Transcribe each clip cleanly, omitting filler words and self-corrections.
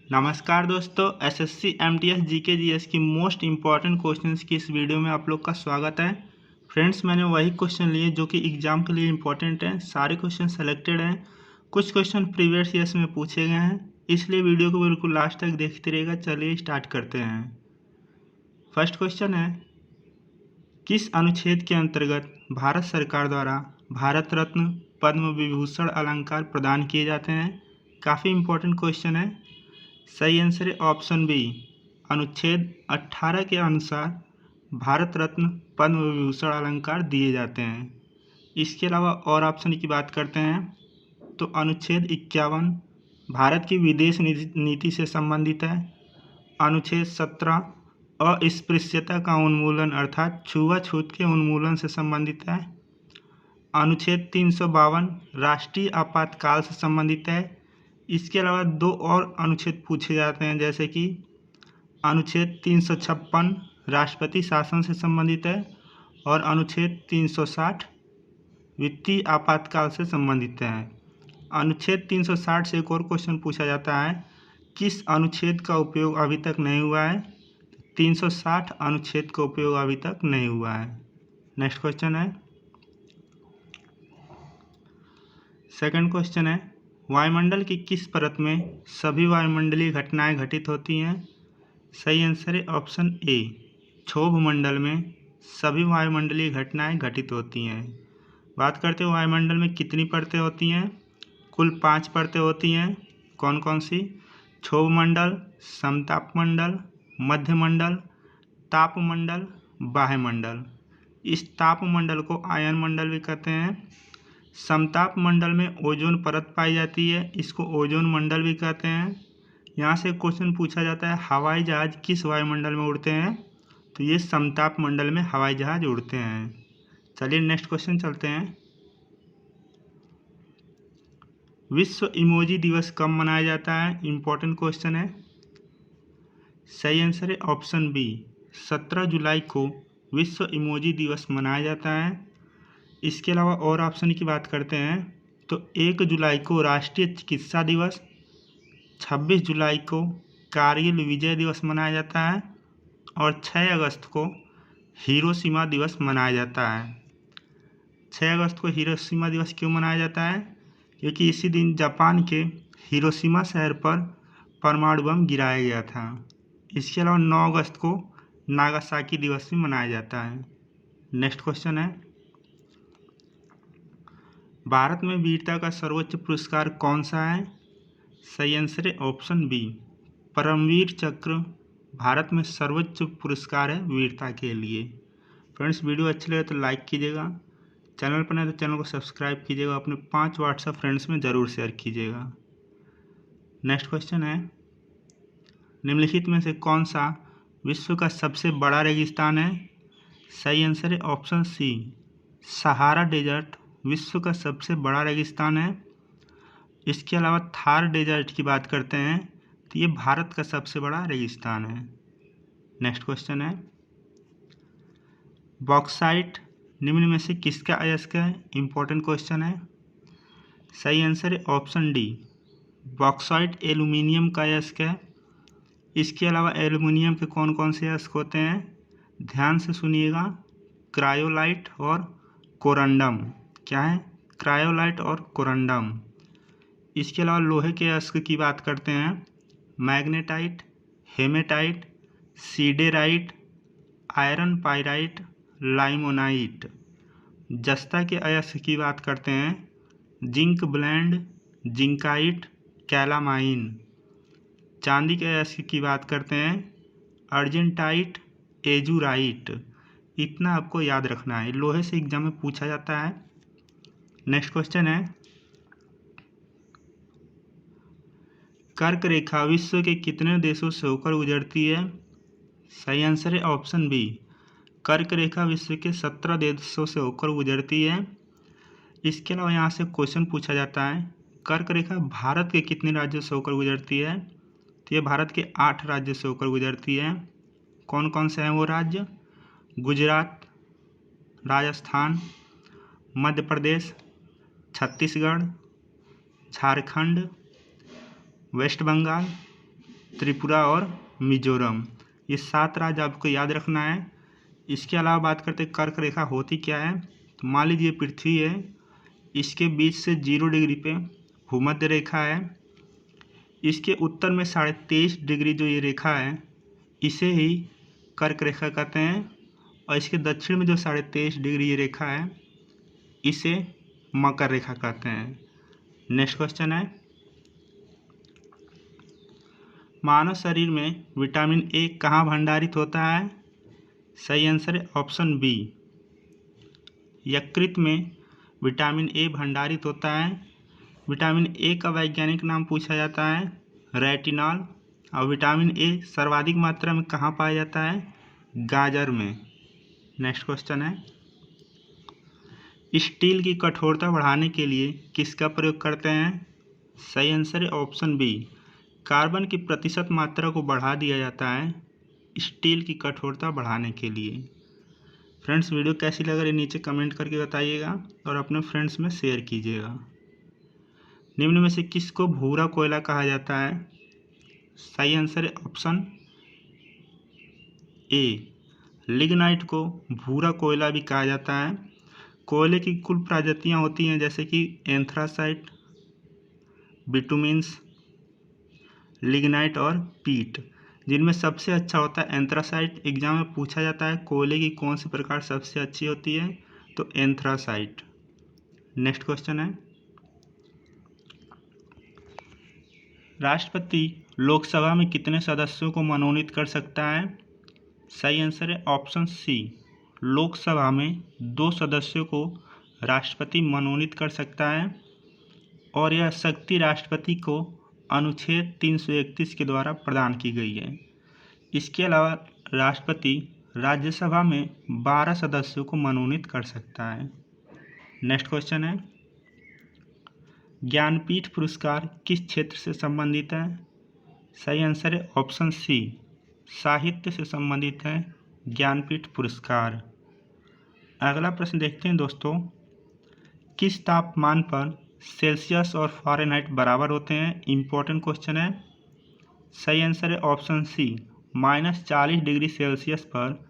नमस्कार दोस्तों, SSC MTS GK GS की मोस्ट इम्पॉर्टेंट क्वेश्चंस की इस वीडियो में आप लोग का स्वागत है। फ्रेंड्स, मैंने वही क्वेश्चन लिए जो कि एग्जाम के लिए इम्पोर्टेंट हैं। सारे क्वेश्चन सेलेक्टेड हैं, कुछ क्वेश्चन प्रीवियस ईयर्स में पूछे गए हैं, इसलिए वीडियो को बिल्कुल लास्ट तक देखते रहिएगा। चलिए स्टार्ट करते हैं। फर्स्ट क्वेश्चन है, किस अनुच्छेद के अंतर्गत भारत सरकार द्वारा भारत रत्न, पद्म विभूषण अलंकार प्रदान किए जाते हैं? काफ़ी इम्पोर्टेंट क्वेश्चन है। सही आंसर है ऑप्शन बी, अनुच्छेद 18 के अनुसार भारत रत्न, पद्म विभूषण अलंकार दिए जाते हैं। इसके अलावा और ऑप्शन की बात करते हैं तो अनुच्छेद 51 भारत की विदेश नीति से संबंधित है। अनुच्छेद 17 अस्पृश्यता का उन्मूलन अर्थात छुआछूत के उन्मूलन से संबंधित है। अनुच्छेद 352 राष्ट्रीय आपातकाल से संबंधित है। इसके अलावा दो और अनुच्छेद पूछे जाते हैं, जैसे कि अनुच्छेद 356 राष्ट्रपति शासन से संबंधित है और अनुच्छेद 360 वित्तीय आपातकाल से संबंधित है। अनुच्छेद 360 से एक और क्वेश्चन पूछा जाता है, किस अनुच्छेद का उपयोग अभी तक नहीं हुआ है? 360 अनुच्छेद का उपयोग अभी तक नहीं हुआ है। नेक्स्ट क्वेश्चन है, सेकंड क्वेश्चन है, वायुमंडल की किस परत में सभी वायुमंडलीय घटनाएं घटित होती हैं? सही आंसर है ऑप्शन ए, क्षोभ मंडल में सभी वायुमंडलीय घटनाएं घटित होती हैं। बात करते हैं वायुमंडल में कितनी परतें होती हैं? कुल 5 परतें होती हैं। कौन कौन सी? क्षोभ मंडल, समताप मंडल, मध्य मंडल, ताप मंडल, बाह्य मंडल। इस ताप मंडल को आयन मंडल भी कहते हैं। समताप मंडल में ओजोन परत पाई जाती है, इसको ओजोन मंडल भी कहते हैं। यहाँ से क्वेश्चन पूछा जाता है, हवाई जहाज किस वायुमंडल में उड़ते हैं? तो ये समताप मंडल में हवाई जहाज उड़ते हैं। चलिए नेक्स्ट क्वेश्चन चलते हैं। विश्व इमोजी दिवस कब मनाया जाता है? इम्पोर्टेंट क्वेश्चन है। सही आंसर है ऑप्शन बी, 17 जुलाई को विश्व इमोजी दिवस मनाया जाता है। इसके अलावा और ऑप्शन की बात करते हैं तो 1 जुलाई को राष्ट्रीय चिकित्सा दिवस, 26 जुलाई को कारगिल विजय दिवस मनाया जाता है और 6 अगस्त को हिरोशिमा दिवस मनाया जाता है। 6 अगस्त को हिरोशिमा दिवस क्यों मनाया जाता है? क्योंकि इसी दिन जापान के हिरोशिमा शहर पर परमाणु बम गिराया गया था। इसके अलावा 9 अगस्त को नागासाकी दिवस भी मनाया जाता है। नेक्स्ट क्वेश्चन है, भारत में वीरता का सर्वोच्च पुरस्कार कौन सा है? सही आंसर है ऑप्शन बी, परमवीर चक्र भारत में सर्वोच्च पुरस्कार है वीरता के लिए। फ्रेंड्स, वीडियो अच्छी लगे तो लाइक कीजिएगा, चैनल पर नहीं तो चैनल को सब्सक्राइब कीजिएगा, अपने 5 व्हाट्सएप फ्रेंड्स में ज़रूर शेयर कीजिएगा। नेक्स्ट क्वेश्चन है, निम्नलिखित में से कौन सा विश्व का सबसे बड़ा रेगिस्तान है? सही आंसर है ऑप्शन सी, सहारा डेजर्ट विश्व का सबसे बड़ा रेगिस्तान है। इसके अलावा थार डेजर्ट की बात करते हैं तो ये भारत का सबसे बड़ा रेगिस्तान है। नेक्स्ट क्वेश्चन है, बॉक्साइट निम्न में से किसका अयस्क है? इम्पोर्टेंट क्वेश्चन है। सही आंसर है ऑप्शन डी, बॉक्साइट एल्यूमिनियम का अयस्क है। इसके अलावा एल्यूमिनियम के कौन कौन से अयस्क होते हैं? ध्यान से सुनिएगा, क्रायोलाइट और कोरंडम। क्या है? क्रायोलाइट और कोरंडम। इसके अलावा लोहे के अयस्क की बात करते हैं, magnetite, hematite, siderite, iron pyrite, limonite. जस्ता के अयस्क की बात करते हैं, जिंक ब्लेंड, जिंकाइट, कैलामाइन। चांदी के अयस्क की बात करते हैं, अर्जेंटाइट, एजुराइट। इतना आपको याद रखना है, लोहे से एग्जाम में पूछा जाता है। नेक्स्ट क्वेश्चन है, कर्क रेखा विश्व के कितने देशों से होकर गुजरती है? सही आंसर है ऑप्शन बी, कर्क रेखा विश्व के 17 देशों से होकर गुजरती है। इसके अलावा यहाँ से क्वेश्चन पूछा जाता है, कर्क रेखा भारत के कितने राज्यों से होकर गुजरती है? तो ये भारत के 8 राज्यों से होकर गुजरती है। कौन कौन से हैं वो राज्य? गुजरात, राजस्थान, मध्य प्रदेश, छत्तीसगढ़, झारखंड, वेस्ट बंगाल, त्रिपुरा और मिजोरम। ये 7 राज्य आपको याद रखना है। इसके अलावा बात करते हैं कर्क रेखा होती क्या है। तो मान लीजिए पृथ्वी है, इसके बीच से 0 डिग्री पे भूमध्य रेखा है। इसके उत्तर में 23.5 डिग्री जो ये रेखा है इसे ही कर्क रेखा कहते हैं, और इसके दक्षिण में जो 23.5 डिग्री ये रेखा है इसे मकर रेखा कहते हैं। नेक्स्ट क्वेश्चन है, मानव शरीर में विटामिन ए कहाँ भंडारित होता है। सही आंसर है ऑप्शन बी, यकृत में विटामिन ए भंडारित होता है। विटामिन ए का वैज्ञानिक नाम पूछा जाता है रेटिनॉल। और विटामिन ए सर्वाधिक मात्रा में कहाँ पाया जाता है, गाजर में। नेक्स्ट क्वेश्चन है, स्टील की कठोरता बढ़ाने के लिए किसका प्रयोग करते हैं। सही आंसर है ऑप्शन बी, कार्बन की प्रतिशत मात्रा को बढ़ा दिया जाता है स्टील की कठोरता बढ़ाने के लिए। फ्रेंड्स, वीडियो कैसी लग रही है नीचे कमेंट करके बताइएगा और अपने फ्रेंड्स में शेयर कीजिएगा। निम्न में से किसको भूरा कोयला कहा जाता है। सही आंसर है ऑप्शन ए, लिग्नाइट को भूरा कोयला भी कहा जाता है। कोयले की कुल प्रजातियां होती हैं जैसे कि एंथ्रासाइट, बिटुमिन्स, लिग्नाइट और पीट, जिनमें सबसे अच्छा होता है एंथ्रासाइट। एग्जाम में पूछा जाता है कोयले की कौन सी प्रकार सबसे अच्छी होती है, तो एंथ्रासाइट। नेक्स्ट क्वेश्चन है, राष्ट्रपति लोकसभा में कितने सदस्यों को मनोनीत कर सकता है। सही आंसर है ऑप्शन सी, लोकसभा में 2 सदस्यों को राष्ट्रपति मनोनीत कर सकता है, और यह शक्ति राष्ट्रपति को अनुच्छेद 331 के द्वारा प्रदान की गई है। इसके अलावा राष्ट्रपति राज्यसभा में 12 सदस्यों को मनोनीत कर सकता है। नेक्स्ट क्वेश्चन है, ज्ञानपीठ पुरस्कार किस क्षेत्र से संबंधित है। सही आंसर है ऑप्शन सी, साहित्य से संबंधित है ज्ञानपीठ पुरस्कार। अगला प्रश्न देखते हैं दोस्तों, किस तापमान पर सेल्सियस और फ़ारेनहाइट बराबर होते हैं। इम्पोर्टेंट क्वेश्चन है। सही आंसर है ऑप्शन सी, -40 डिग्री सेल्सियस पर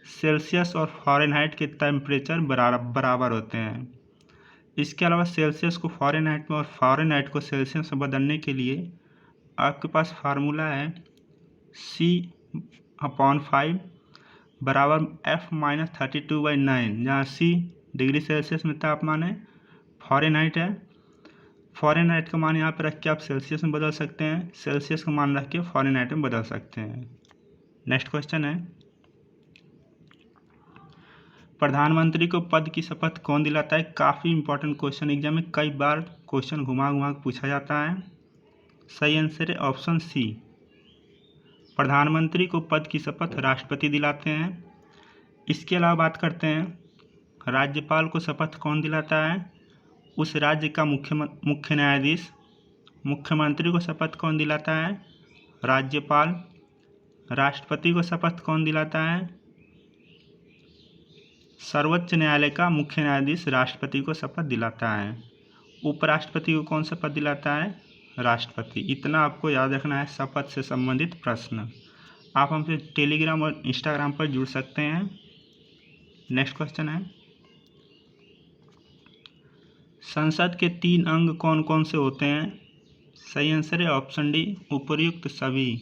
सेल्सियस और फ़ारेनहाइट के टेम्परेचर बराबर होते हैं। इसके अलावा सेल्सियस को फ़ारेनहाइट में और फ़ारेनहाइट को सेल्सियस में बदलने के लिए आपके पास फार्मूला है C/5 बराबर F-32/9, जहाँ C डिग्री सेल्सियस में तापमान है, फ़ारेनहाइट है। फ़ारेनहाइट का मान यहाँ पर रख के आप सेल्सियस में बदल सकते हैं, सेल्सियस का मान रख के फ़ारेनहाइट में बदल सकते हैं। नेक्स्ट क्वेश्चन है, प्रधानमंत्री को पद की शपथ कौन दिलाता है। काफ़ी इंपॉर्टेंट क्वेश्चन, एग्जाम में कई बार क्वेश्चन घुमा घुमा के पूछा जाता है। सही आंसर है ऑप्शन सी, प्रधानमंत्री को पद की शपथ राष्ट्रपति दिलाते हैं। इसके अलावा बात करते हैं राज्यपाल को शपथ कौन दिलाता है। उस राज्य का मुख्य न्यायाधीश। मुख्यमंत्री को शपथ कौन दिलाता है, राज्यपाल। राष्ट्रपति को शपथ कौन दिलाता है, सर्वोच्च न्यायालय का मुख्य न्यायाधीश राष्ट्रपति को शपथ दिलाता है। उपराष्ट्रपति को कौन शपथ दिलाता है, राष्ट्रपति। इतना आपको याद रखना है शपथ से संबंधित प्रश्न। आप हमसे टेलीग्राम और इंस्टाग्राम पर जुड़ सकते हैं। नेक्स्ट क्वेश्चन है, संसद के 3 अंग कौन कौन से होते हैं। सही आंसर है ऑप्शन डी, उपर्युक्त सभी,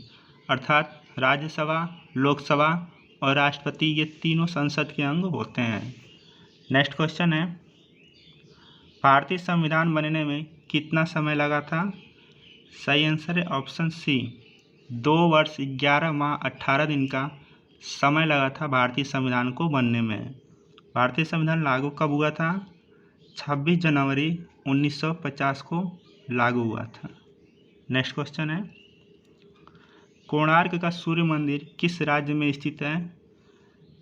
अर्थात राज्यसभा, लोकसभा और राष्ट्रपति, ये तीनों संसद के अंग होते हैं। नेक्स्ट क्वेश्चन है, भारतीय संविधान बनने में कितना समय लगा था। सही आंसर है ऑप्शन सी, 2 वर्ष 11 माह 18 दिन का समय लगा था भारतीय संविधान को बनने में। भारतीय संविधान लागू कब हुआ था, 26 जनवरी 1950 को लागू हुआ था। नेक्स्ट क्वेश्चन है, कोणार्क का सूर्य मंदिर किस राज्य में स्थित है।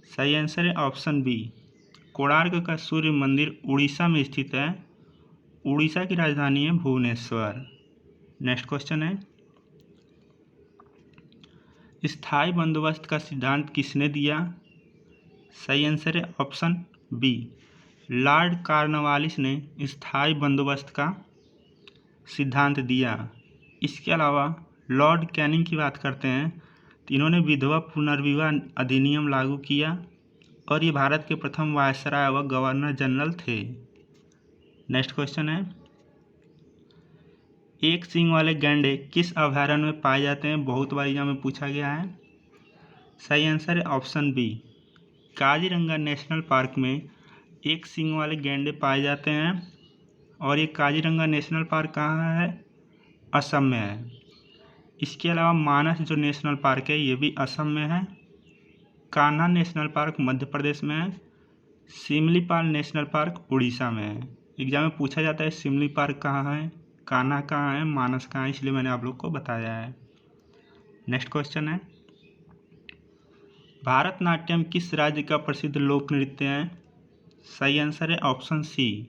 सही आंसर है ऑप्शन बी, कोणार्क का सूर्य मंदिर उड़ीसा में स्थित है। उड़ीसा की राजधानी है भुवनेश्वर। नेक्स्ट क्वेश्चन है, स्थायी बंदोबस्त का सिद्धांत किसने दिया। सही आंसर है ऑप्शन बी, लॉर्ड कॉर्नवालिस ने स्थायी बंदोबस्त का सिद्धांत दिया। इसके अलावा लॉर्ड कैनिंग की बात करते हैं तो इन्होंने विधवा पुनर्विवाह अधिनियम लागू किया और ये भारत के प्रथम वायसराय व गवर्नर जनरल थे। नेक्स्ट क्वेश्चन है, एक सींग वाले गैंडे किस अभयारण्य में पाए जाते हैं? बहुत बार एग्जाम में पूछा गया है। सही आंसर है option B, Kaziranga national park में एक सींग वाले गैंडे पाए जाते हैं और ये काजीरंगा नेशनल पार्क कहाँ है? असम में है। इसके अलावा मानस जो नेशनल पार्क है ये भी असम में है। कान्हा नेशनल पार्क मध्य प्रदेश में है। सिमलीपाल नेशनल पार्क उड़ीसा में है। एग्जाम में पूछा जाता है सिमली पार्क कहाँ है, कान्हा कहाँ है, मानस कहाँ है, इसलिए मैंने आप लोग को बताया है। नेक्स्ट क्वेश्चन है, भारतनाट्यम किस राज्य का प्रसिद्ध लोक नृत्य है? सही आंसर है ऑप्शन सी,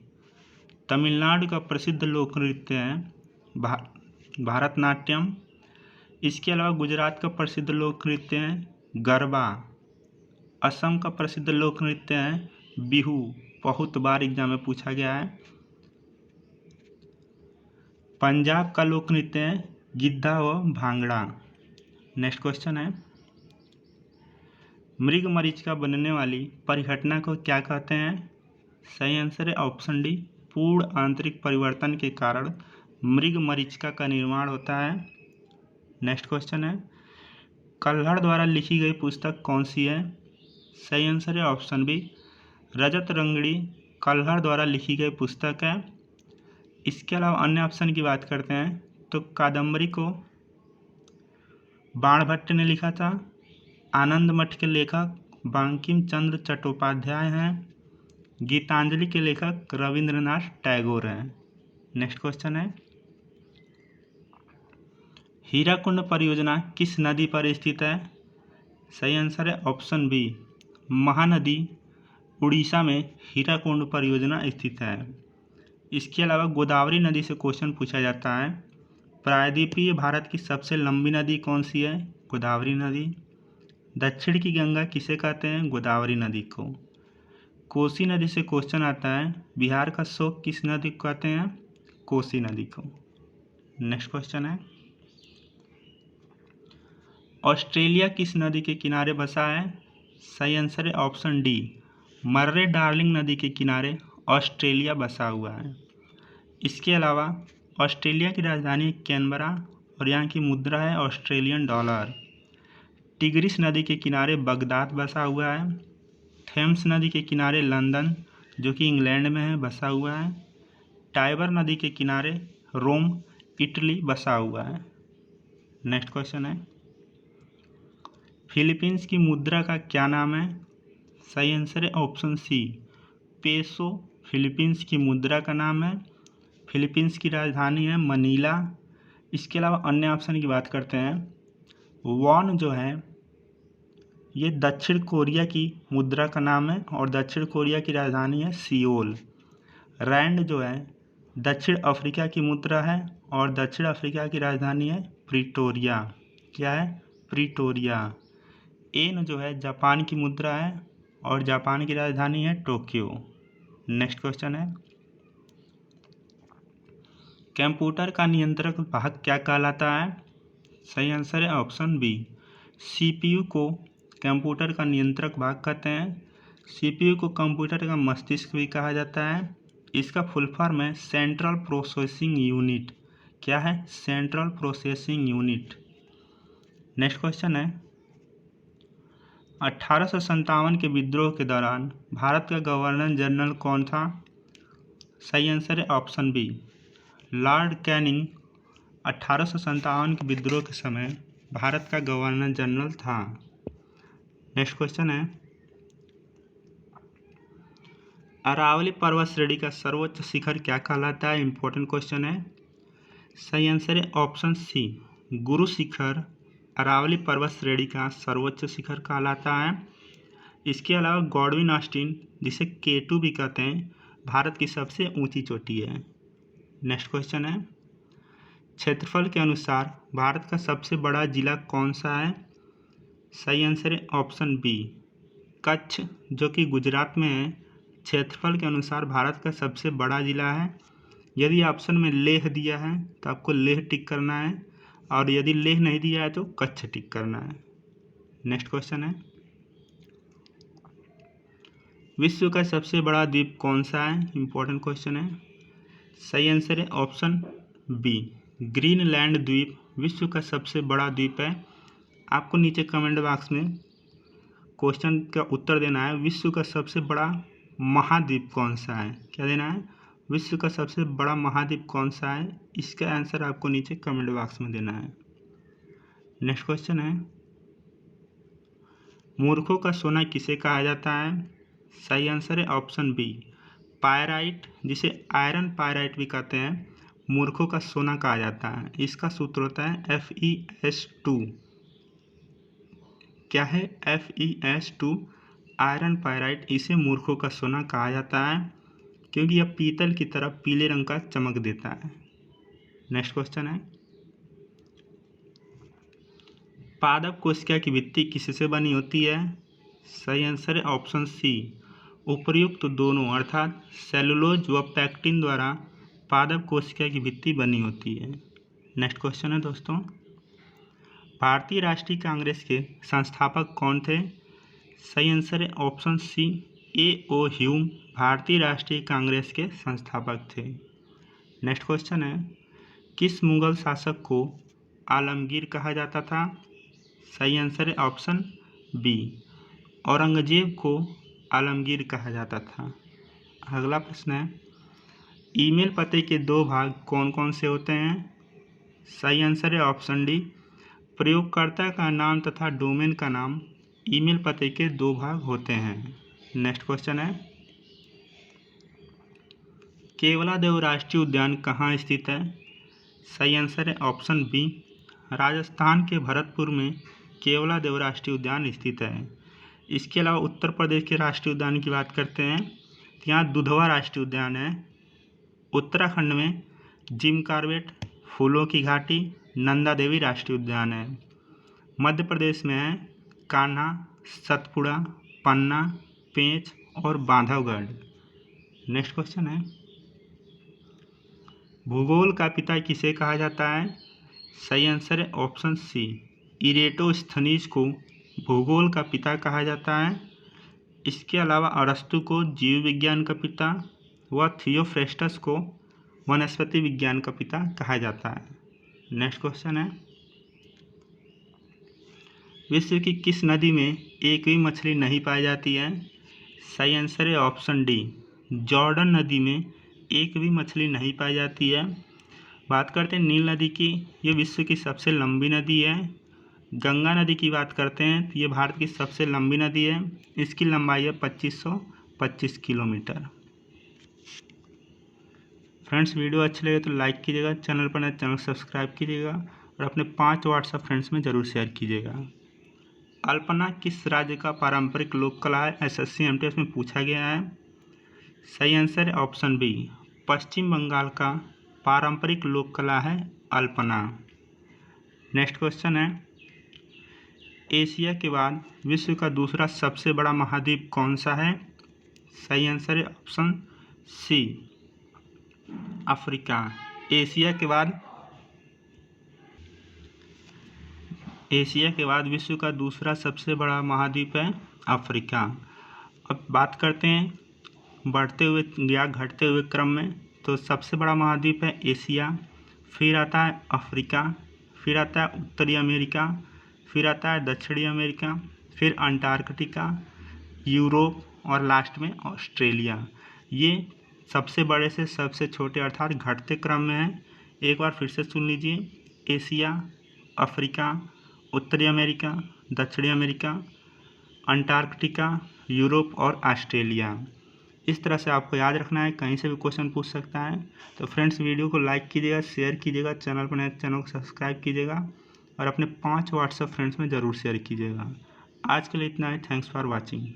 तमिलनाडु का प्रसिद्ध लोक नृत्य है भारतनाट्यम। इसके अलावा गुजरात का प्रसिद्ध लोक नृत्य है गरबा। असम का प्रसिद्ध लोक नृत्य है बिहू, बहुत बार एग्जाम में पूछा गया है। पंजाब का लोक नृत्य है गिद्धा व भांगड़ा। नेक्स्ट क्वेश्चन है, मृग मरीचिका बनने वाली परिघटना को क्या कहते हैं? सही आंसर है ऑप्शन डी, पूर्ण आंतरिक परिवर्तन के कारण मृग मरीचिका का निर्माण होता है। नेक्स्ट क्वेश्चन है, कल्हड़ द्वारा लिखी गई पुस्तक कौन सी है? सही आंसर है ऑप्शन बी, रजत रंगड़ी कल्हड़ द्वारा लिखी गई पुस्तक है। इसके अलावा अन्य ऑप्शन की बात करते हैं तो कादम्बरी को बाणभट्ट ने लिखा था। आनंद मठ के लेखक बंकिम चंद्र चट्टोपाध्याय हैं। गीतांजलि के लेखक रविंद्रनाथ टैगोर हैं। नेक्स्ट क्वेश्चन है, हीराकुंड परियोजना किस नदी पर स्थित है? सही आंसर है ऑप्शन बी, महानदी उड़ीसा में हीराकुंड परियोजना स्थित है। इसके अलावा गोदावरी नदी से क्वेश्चन पूछा जाता है, प्रायद्वीपीय भारत की सबसे लंबी नदी कौन सी है? गोदावरी नदी। दक्षिण की गंगा किसे कहते हैं? गोदावरी नदी को। कोसी नदी से क्वेश्चन आता है, बिहार का शोक किस नदी को कहते हैं? कोसी नदी को। नेक्स्ट क्वेश्चन है, ऑस्ट्रेलिया किस नदी के किनारे बसा है? सही आंसर है ऑप्शन डी, मर्रे डार्लिंग नदी के किनारे ऑस्ट्रेलिया बसा हुआ है। इसके अलावा ऑस्ट्रेलिया की राजधानी कैनबरा और यहाँ की मुद्रा है ऑस्ट्रेलियन डॉलर। टिग्रिस नदी के किनारे बगदाद बसा हुआ है। थेम्स नदी के किनारे लंदन जो कि इंग्लैंड में है बसा हुआ है। टाइबर नदी के किनारे रोम इटली बसा हुआ है। नेक्स्ट क्वेश्चन है, फिलीपींस की मुद्रा का क्या नाम है? सही आंसर है ऑप्शन सी, पेसो फिलीपींस की मुद्रा का नाम है। फिलीपींस की राजधानी है मनीला। इसके अलावा अन्य ऑप्शन की बात करते हैं, वॉन जो है ये दक्षिण कोरिया की मुद्रा का नाम है और दक्षिण कोरिया की राजधानी है सियोल। रैंड जो है दक्षिण अफ्रीका की मुद्रा है और दक्षिण अफ्रीका की राजधानी है प्रिटोरिया। क्या है? प्रिटोरिया। एन जो है जापान की मुद्रा है और जापान की राजधानी है टोक्यो। नेक्स्ट क्वेश्चन है, कंप्यूटर का नियंत्रक भाग क्या कहलाता है? सही आंसर है ऑप्शन बी, सीपीयू को कंप्यूटर का नियंत्रक भाग कहते हैं। सीपीयू को कंप्यूटर का मस्तिष्क भी कहा जाता है। इसका फुल फॉर्म है सेंट्रल प्रोसेसिंग यूनिट। क्या है? Central processing unit. Next question है, 1857 के विद्रोह के दौरान भारत का गवर्नर जनरल कौन था? सही आंसर है ऑप्शन बी, लॉर्ड कैनिंग 1857 के विद्रोह के समय भारत का गवर्नर जनरल था। नेक्स्ट क्वेश्चन है, अरावली पर्वत श्रेणी का सर्वोच्च शिखर क्या कहलाता है? इंपॉर्टेंट क्वेश्चन है। सही आंसर है ऑप्शन सी, गुरु शिखर अरावली पर्वत श्रेणी का सर्वोच्च शिखर कहलाता है। इसके अलावा गॉडविन ऑस्टिन जिसे K2 भी कहते हैं भारत की सबसे ऊंची चोटी है। नेक्स्ट क्वेश्चन है, क्षेत्रफल के अनुसार भारत का सबसे बड़ा जिला कौन सा है? सही आंसर है ऑप्शन बी, कच्छ जो कि गुजरात में है। क्षेत्रफल के अनुसार भारत का सबसे बड़ा जिला है। यदि ऑप्शन में लेह दिया है तो आपको लेह टिक करना है और यदि लेह नहीं दिया है तो कच्छ टिक करना है। नेक्स्ट क्वेश्चन है, विश्व का सबसे बड़ा द्वीप कौन सा है? इंपॉर्टेंट क्वेश्चन है। सही आंसर है ऑप्शन बी, ग्रीनलैंड द्वीप विश्व का सबसे बड़ा द्वीप है। आपको नीचे कमेंट बॉक्स में क्वेश्चन का उत्तर देना है, विश्व का सबसे बड़ा महाद्वीप कौन सा है? क्या देना है? विश्व का सबसे बड़ा महाद्वीप कौन सा है? इसका आंसर आपको नीचे कमेंट बॉक्स में देना है। नेक्स्ट क्वेश्चन है, मूर्खों का सोना किसे कहा जाता है? सही आंसर है ऑप्शन बी, पायराइट, जिसे आयरन पायराइट भी कहते हैं, मूर्खों का सोना कहा जाता है। इसका सूत्र होता है FeS2। क्या है? FeS2, iron pyrite. इसे मूर्खों का सोना कहा जाता है क्योंकि यह पीतल की तरह पीले रंग का चमक देता है। नेक्स्ट क्वेश्चन है, पादप कोशिका की भित्ति किससे बनी होती है? सही आंसर है ऑप्शन सी, उपर्युक्त दोनों अर्थात सेलुलोज व पैक्टिन द्वारा पादप कोशिका की भित्ति बनी होती है। नेक्स्ट क्वेश्चन है दोस्तों, भारतीय राष्ट्रीय कांग्रेस के संस्थापक कौन थे? सही आंसर है ऑप्शन सी, A.O. ह्यूम भारतीय राष्ट्रीय कांग्रेस के संस्थापक थे। नेक्स्ट क्वेश्चन है, किस मुगल शासक को आलमगीर कहा जाता था? सही आंसर है ऑप्शन बी, औरंगजेब को आलमगीर कहा जाता था। अगला प्रश्न है, ईमेल पते के दो भाग कौन कौन से होते हैं? सही आंसर है ऑप्शन डी, प्रयोगकर्ता का नाम तथा डोमेन का नाम ईमेल पते के दो भाग होते हैं। नेक्स्ट क्वेश्चन है, केवलादेव राष्ट्रीय उद्यान कहाँ स्थित है? सही आंसर है ऑप्शन बी, राजस्थान के भरतपुर में केवलादेव राष्ट्रीय उद्यान स्थित है। इसके अलावा उत्तर प्रदेश के राष्ट्रीय उद्यान की बात करते हैं तो यहाँ दुधवा राष्ट्रीय उद्यान है। उत्तराखंड में जिम कॉर्बेट, फूलों की घाटी, नंदा देवी राष्ट्रीय उद्यान है। मध्य प्रदेश में है कान्हा, सतपुड़ा, पन्ना, पेंच और बांधवगढ़। नेक्स्ट क्वेश्चन है, भूगोल का पिता किसे कहा जाता है? सही आंसर है ऑप्शन सी, इरेटोस्थनीज को भूगोल का पिता कहा जाता है। इसके अलावा अरस्तु को जीव विज्ञान का पिता व थियोफ्रेस्टस को वनस्पति विज्ञान का पिता कहा जाता है। नेक्स्ट क्वेश्चन है, विश्व की किस नदी में एक भी मछली नहीं पाई जाती है? सही आंसर है ऑप्शन डी, जॉर्डन नदी में एक भी मछली नहीं पाई जाती है। बात करते हैं नील नदी की, ये विश्व की सबसे लंबी नदी है। गंगा नदी की बात करते हैं तो ये भारत की सबसे लंबी नदी है, इसकी लंबाई है 2525 किलोमीटर। फ्रेंड्स, वीडियो अच्छी लगे तो लाइक कीजिएगा, चैनल पर नए चैनल सब्सक्राइब कीजिएगा और अपने 5 व्हाट्सएप फ्रेंड्स में ज़रूर शेयर कीजिएगा। अल्पना किस राज्य का पारंपरिक लोक कला है? SSC MTS में पूछा गया है। सही आंसर है ऑप्शन बी, पश्चिम बंगाल का पारंपरिक लोक कला है अल्पना। नेक्स्ट क्वेश्चन है, एशिया के बाद विश्व का दूसरा सबसे बड़ा महाद्वीप कौन सा है? सही आंसर है ऑप्शन सी, अफ्रीका। एशिया के बाद विश्व का दूसरा सबसे बड़ा महाद्वीप है अफ्रीका। अब बात करते हैं बढ़ते हुए या घटते हुए क्रम में, तो सबसे बड़ा महाद्वीप है एशिया, फिर आता है अफ्रीका, फिर आता है उत्तरी अमेरिका, फिर आता है दक्षिणी अमेरिका, फिर अंटार्कटिका, यूरोप और लास्ट में ऑस्ट्रेलिया। ये सबसे बड़े से सबसे छोटे अर्थात घटते क्रम में है। एक बार फिर से सुन लीजिए, एशिया, अफ्रीका, उत्तरी अमेरिका, दक्षिणी अमेरिका, अंटार्कटिका, यूरोप और ऑस्ट्रेलिया। इस तरह से आपको याद रखना है, कहीं से भी क्वेश्चन पूछ सकता है। तो फ्रेंड्स, वीडियो को लाइक कीजिएगा, शेयर कीजिएगा, चैनल पर नए चैनल को सब्सक्राइब कीजिएगा और अपने 5 व्हाट्सएप फ्रेंड्स में ज़रूर शेयर कीजिएगा। आज के लिए इतना ही। Thanks for watching.